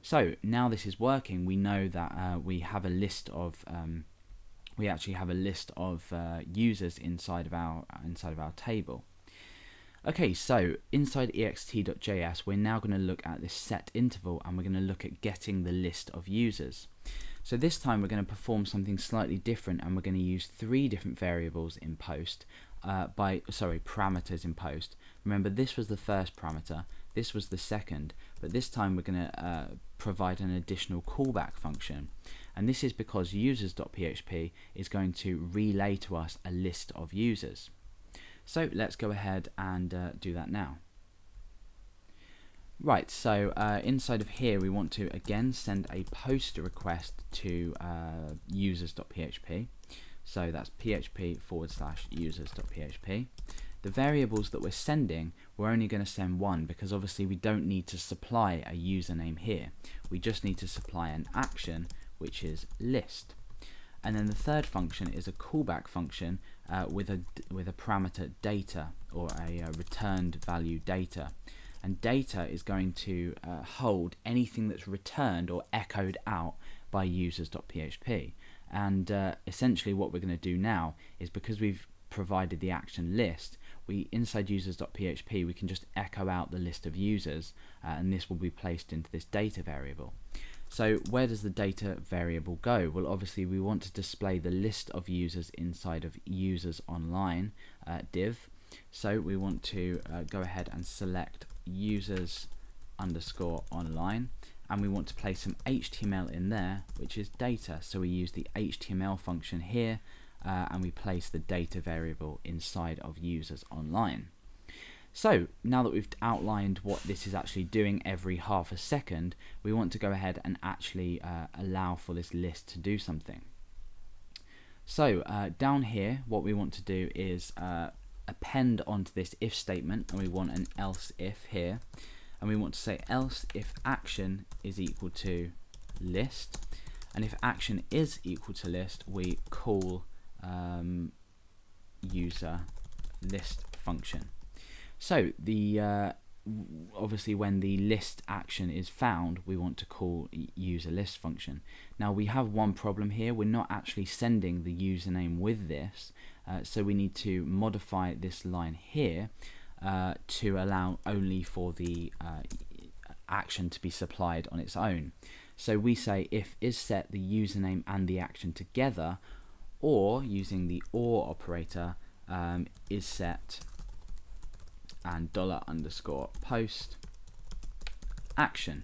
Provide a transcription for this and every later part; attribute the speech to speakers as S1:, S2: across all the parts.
S1: So now this is working, we know that we have a list of users inside of our table. Okay, so inside ext.js, we're now going to look at this set interval, and we're going to look at getting the list of users. So this time we're going to perform something slightly different, and we're going to use 3 different variables in post, parameters in post. Remember, this was the first parameter, this was the second, but this time we're going to provide an additional callback function. And this is because users.php is going to relay to us a list of users. So let's go ahead and do that now. Right, so inside of here we want to again send a post request to users.php. So that's php/users.php. The variables that we're sending, we're only going to send one, because obviously we don't need to supply a username here. We just need to supply an action, which is list. And then the third function is a callback function with a parameter data, or a returned value data. And data is going to hold anything that's returned or echoed out by users.php. And essentially what we're going to do now is, because we've provided the action list, inside users.php we can just echo out the list of users, and this will be placed into this data variable. So where does the data variable go? Well, obviously we want to display the list of users inside of users online div. So we want to go ahead and select users underscore online, and we want to place some HTML in there, which is data. So we use the HTML function here, and we place the data variable inside of users online. So now that we've outlined what this is actually doing every half a second, we want to go ahead and actually allow for this list to do something. So down here what we want to do is append onto this if statement, and we want an else if here, and we want to say else if action is equal to list, and if action is equal to list, we call user list function. So the obviously when the list action is found, we want to call user list function. Now we have one problem here, we're not actually sending the username with this, so we need to modify this line here to allow only for the action to be supplied on its own. So we say if is set the username and the action together, or using the or operator, is set and $_post action.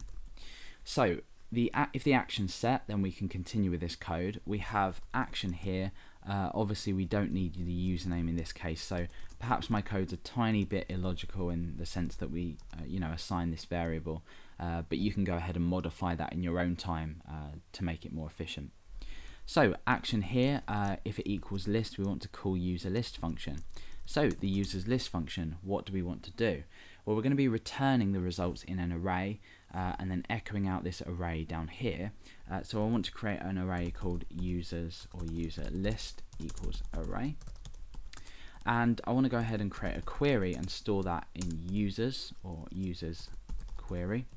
S1: So if the action's set, then we can continue with this code. We have action here. Obviously we don't need the username in this case, so perhaps my code's a tiny bit illogical in the sense that we assign this variable, but you can go ahead and modify that in your own time to make it more efficient. So action here, if it equals list, we want to call user list function. So the users list function, what do we want to do? Well, we're going to be returning the results in an array and then echoing out this array down here. So I want to create an array called users or user list equals array. And I want to go ahead and create a query and store that in users or users query.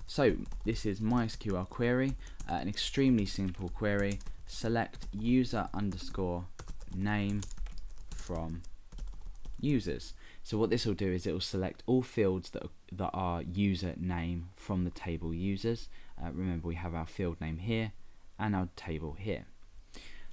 S1: So this is MySQL query, an extremely simple query. Select user underscore name from users. So what this will do is it will select all fields that are user name from the table users. Remember, we have our field name here and our table here.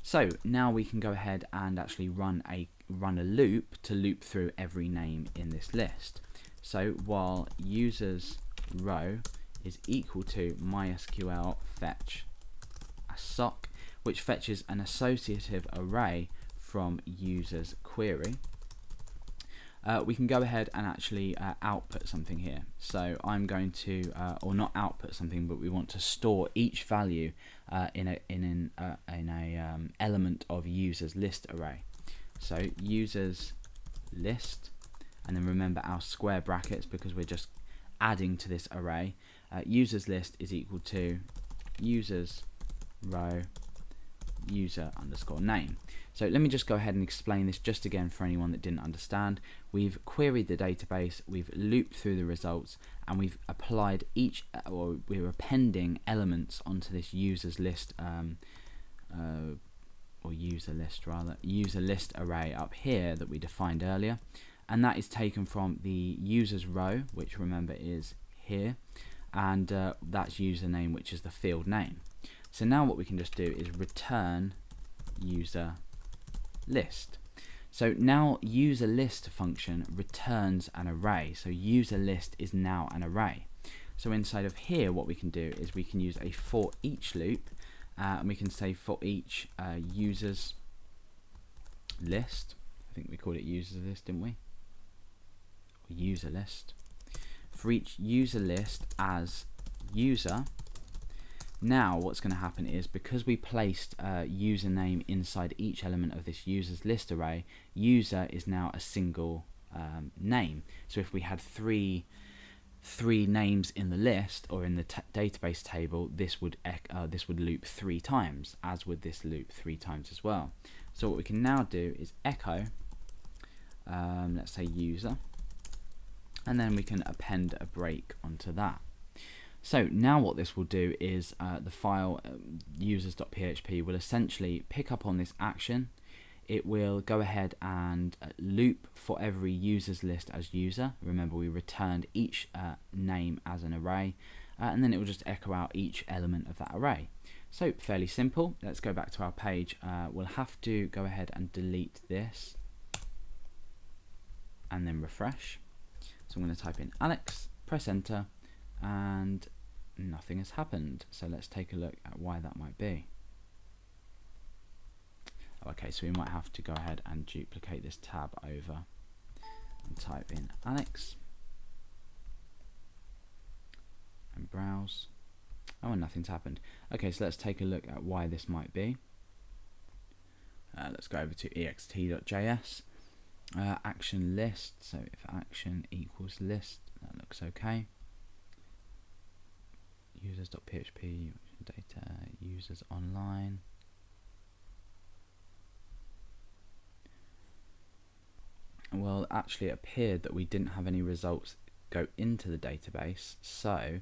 S1: So now we can go ahead and actually run a loop to loop through every name in this list. So while users row is equal to MySQL fetch a sock, which fetches an associative array from users query, we can go ahead and actually output something here. So I'm going to, or not output something, but we want to store each value in a element of users list array. So users list, and then remember our square brackets because we're just adding to this array. Users list is equal to users row user underscore name. So let me just go ahead and explain this just again for anyone that didn't understand. We've queried the database, we've looped through the results, and we've applied each, or we're appending elements onto this users list, or user list array up here that we defined earlier, and that is taken from the users row, which remember is here, and that's username, which is the field name. So now what we can just do is return user list. So now user list function returns an array. So user list is now an array. So inside of here, what we can do is we can use a for each loop, and we can say for each users list. I think we called it users list, didn't we? Or user list. For each user list as user. Now what's going to happen is, because we placed username inside each element of this users list array, user is now a single name. So if we had three names in the list or in the database table, this would loop 3 times, as would this loop 3 times as well. So what we can now do is echo, let's say user, and then we can append a break onto that. So now what this will do is the file users.php will essentially pick up on this action. It will go ahead and loop for every users list as user. Remember, we returned each name as an array, and then it will just echo out each element of that array. So fairly simple. Let's go back to our page. We'll have to go ahead and delete this and then refresh. So I'm going to type in Alex, press enter, and nothing has happened. So let's take a look at why that might be. Okay, so we might have to go ahead and duplicate this tab over and type in Alex and browse. Oh, and nothing's happened. Okay, so let's take a look at why this might be. Let's go over to ext.js, action list. So if action equals list, that looks okay. Users.php, data, users online. Well, actually it appeared that we didn't have any results go into the database, so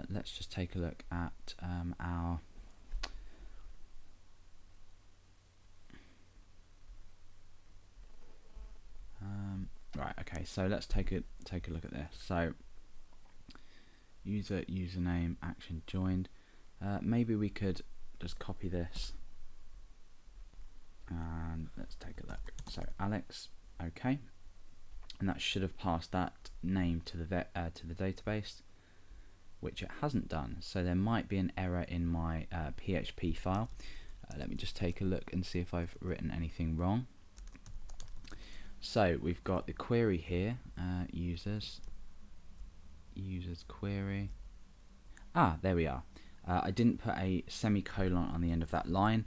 S1: let's just take a look at our right. Okay, so let's take a look at this. So username action joined. Maybe we could just copy this and let's take a look. So Alex. Okay, and that should have passed that name to the database, which it hasn't done. So there might be an error in my PHP file. Let me just take a look and see if I've written anything wrong. So we've got the query here, users query. Ah, there we are. I didn't put a semicolon on the end of that line,